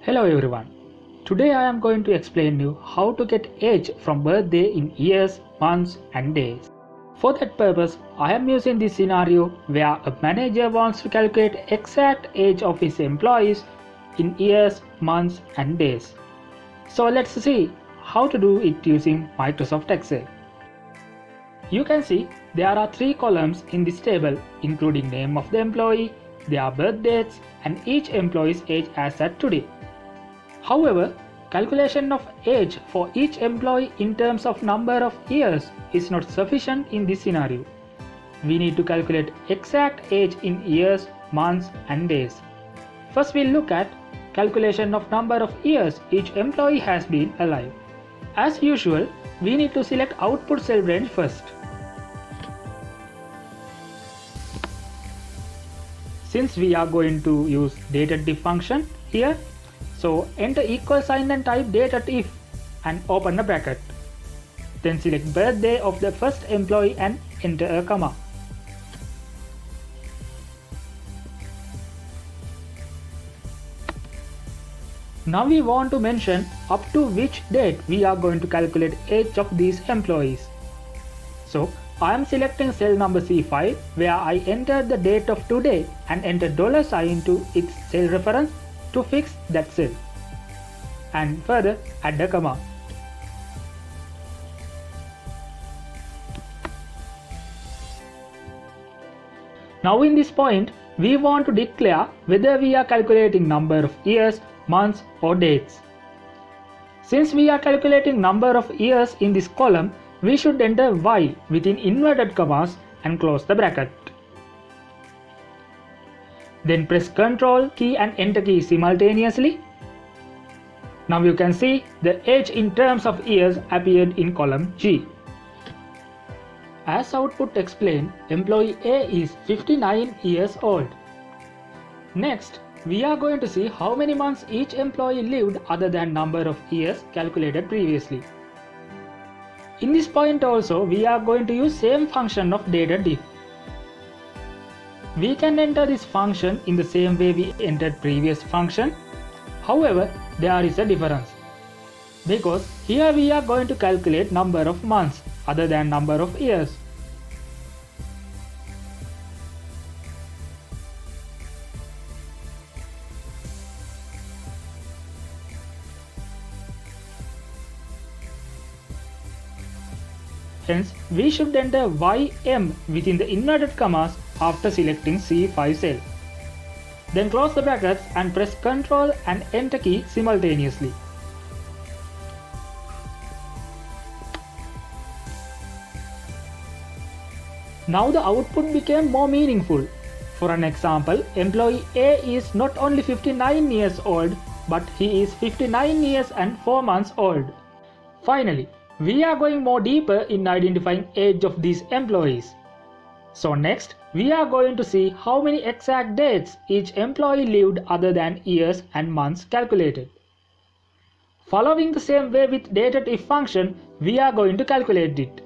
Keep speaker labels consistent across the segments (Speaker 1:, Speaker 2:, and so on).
Speaker 1: Hello everyone. Today I am going to explain you how to get age from birthday in years, months and days. For that purpose, I am using this scenario where a manager wants to calculate exact age of his employees in years, months and days. So let's see how to do it using Microsoft Excel. You can see there are 3 columns in this table, including name of the employee, their birth dates and each employee's age as at today. However, calculation of age for each employee in terms of number of years is not sufficient in this scenario. We need to calculate exact age in years, months and days. First we'll look at calculation of number of years each employee has been alive. As usual, we need to select output cell range first. Since we are going to use DATEDIF function here, so enter equal sign and type DATEDIF and open a bracket. Then select birthday of the first employee and enter a comma. Now we want to mention up to which date we are going to calculate age of these employees. So I am selecting cell number C5 where I entered the date of today and enter $sign into its cell reference to fix that cell, and further add a comma. Now in this point, we want to declare whether we are calculating number of years, months or dates. Since we are calculating number of years in this column, we should enter Y within inverted commas and close the bracket. Then press Ctrl key and Enter key simultaneously. Now you can see the age in terms of years appeared in column G. As output explained, employee A is 59 years old. Next, we are going to see how many months each employee lived other than number of years calculated previously. In this point also, we are going to use same function of DATEDIF. We can enter this function in the same way we entered previous function. However, there is a difference, because here we are going to calculate number of months other than number of years. Hence, we should enter YM within the inverted commas after selecting C5 cell. Then close the brackets and press Ctrl and Enter key simultaneously. Now the output became more meaningful. For an example, employee A is not only 59 years old, but he is 59 years and 4 months old. Finally, we are going more deeper in identifying age of these employees. So next, we are going to see how many exact dates each employee lived other than years and months calculated. Following the same way with DATEDIF function, we are going to calculate it.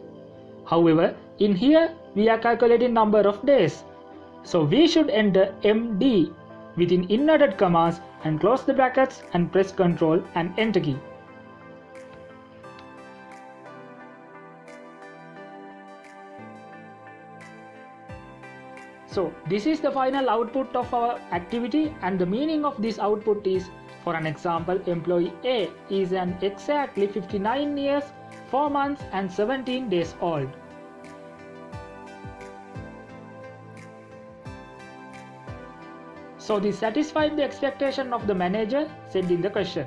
Speaker 1: However, in here we are calculating number of days. So we should enter MD within inverted commas and close the brackets and press Ctrl and Enter key. So this is the final output of our activity, and the meaning of this output is, for an example, employee A is an exactly 59 years, 4 months and 17 days old. So this satisfied the expectation of the manager said in the question.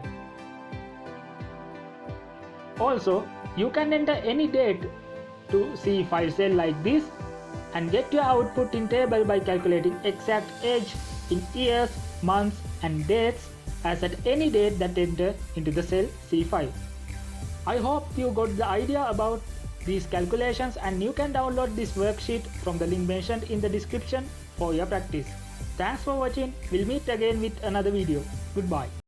Speaker 1: Also, you can enter any date to C5 cell like this and get your output in table by calculating exact age in years, months and dates as at any date that enter into the cell C5. I hope you got the idea about these calculations, and you can download this worksheet from the link mentioned in the description for your practice. Thanks for watching. We'll meet again with another video. Goodbye.